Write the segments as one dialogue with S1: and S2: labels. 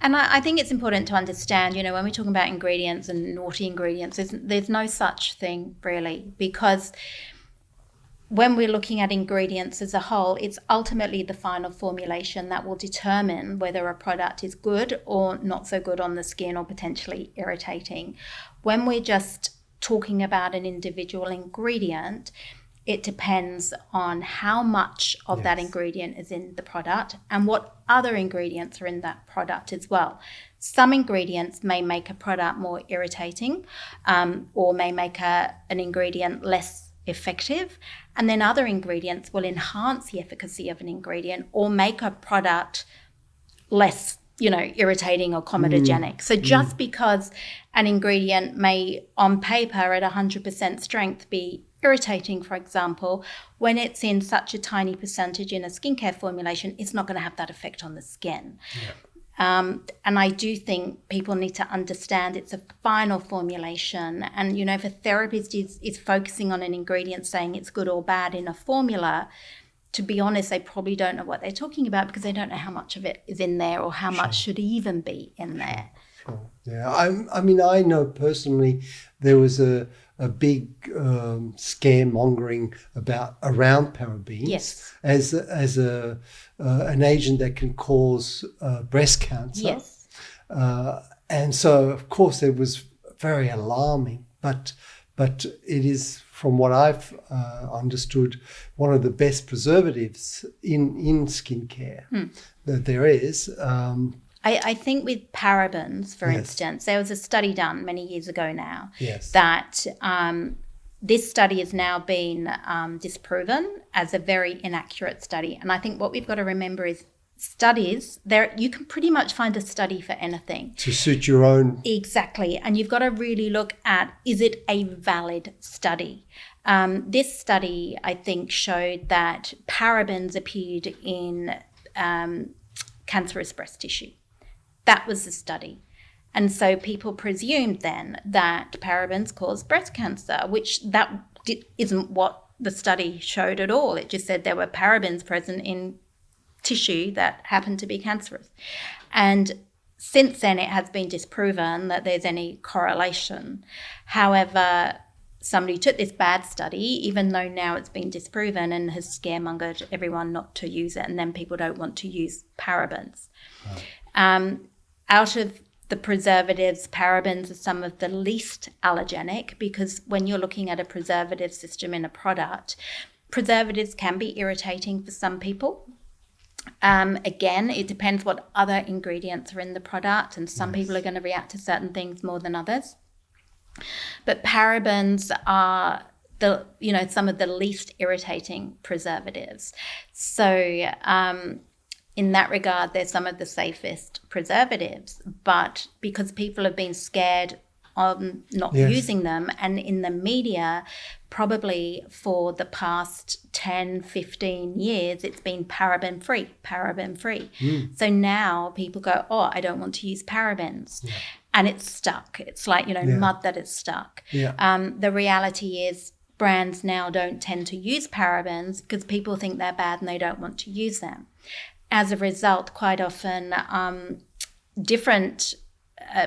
S1: And I think it's important to understand, when we're talking about ingredients and naughty ingredients, there's no such thing really, because when we're looking at ingredients as a whole, it's ultimately the final formulation that will determine whether a product is good or not so good on the skin or potentially irritating. When we're just talking about an individual ingredient, it depends on how much of that ingredient is in the product and what other ingredients are in that product as well. Some ingredients may make a product more irritating, or may make an ingredient less effective, and then other ingredients will enhance the efficacy of an ingredient or make a product less irritating or comedogenic. So just because an ingredient may on paper at 100% strength be irritating, for example, when it's in such a tiny percentage in a skincare formulation, it's not going to have that effect on the skin. And I do think people need to understand it's a final formulation. And, if a therapist is focusing on an ingredient saying it's good or bad in a formula, to be honest, they probably don't know what they're talking about because they don't know how much of it is in there or how much should even be in there.
S2: Sure. Yeah, I know personally there was a big scaremongering around parabens as an agent that can cause breast cancer.
S1: Yes.
S2: And so, of course, it was very alarming. But it is, from what I've understood, one of the best preservatives in skincare that there is.
S1: I think with parabens, for instance, there was a study done many years ago now that this study has now been disproven as a very inaccurate study. And I think what we've got to remember is studies, you can pretty much find a study for anything.
S2: To suit your own.
S1: Exactly. And you've got to really look at, is it a valid study? This study, I think, showed that parabens appeared in cancerous breast tissue. That was the study. And so people presumed then that parabens cause breast cancer, which isn't what the study showed at all. It just said there were parabens present in tissue that happened to be cancerous. And since then, it has been disproven that there's any correlation. However, somebody took this bad study, even though now it's been disproven, and has scaremongered everyone not to use it, and then people don't want to use parabens. Wow. Out of the preservatives, parabens are some of the least allergenic, because when you're looking at a preservative system in a product, preservatives can be irritating for some people. Again, it depends what other ingredients are in the product, and some people are going to react to certain things more than others. But parabens are some of the least irritating preservatives. So in that regard, they're some of the safest preservatives. But because people have been scared of not using them, and in the media, probably for the past 10, 15 years, it's been paraben free. So now people go, I don't want to use parabens. Yeah. And it's stuck. It's like, mud that is stuck. Yeah. The reality is brands now don't tend to use parabens because people think they're bad and they don't want to use them. As a result, quite often different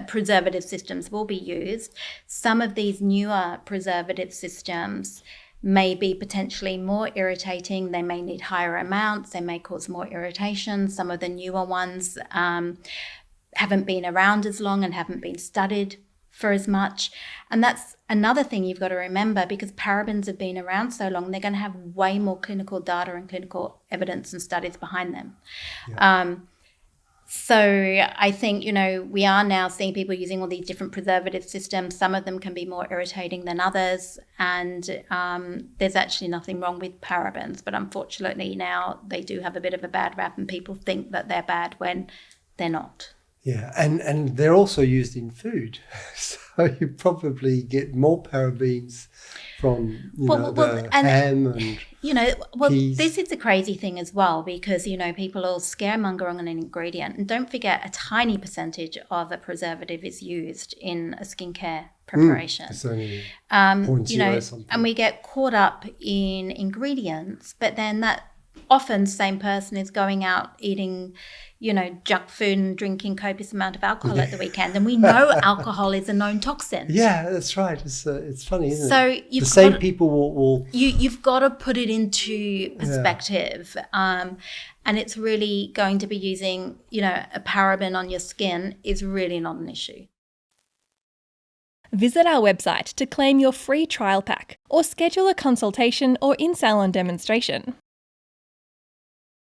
S1: preservative systems will be used. Some of these newer preservative systems may be potentially more irritating. They may need higher amounts. They may cause more irritation. Some of the newer ones haven't been around as long and haven't been studied for as much. And that's another thing you've got to remember, because parabens have been around so long, they're going to have way more clinical data and clinical evidence and studies behind them. Yeah. So I think, we are now seeing people using all these different preservative systems. Some of them can be more irritating than others. And there's actually nothing wrong with parabens. But unfortunately now they do have a bit of a bad rap, and people think that they're bad when they're not.
S2: Yeah, and they're also used in food. So you probably get more parabens from ham and peas.
S1: This is a crazy thing as well, because people all scaremonger on an ingredient, and don't forget a tiny percentage of a preservative is used in a skincare preparation.
S2: It's only 0.0 something.
S1: And we get caught up in ingredients, but then that often the same person is going out eating, junk food and drinking copious amount of alcohol at the weekend. And we know alcohol is a known toxin.
S2: Yeah, that's right. It's funny, isn't
S1: so
S2: it? The same people will...
S1: You've got to put it into perspective. And it's really going to be using, a paraben on your skin is really not an issue.
S3: Visit our website to claim your free trial pack or schedule a consultation or in-salon demonstration.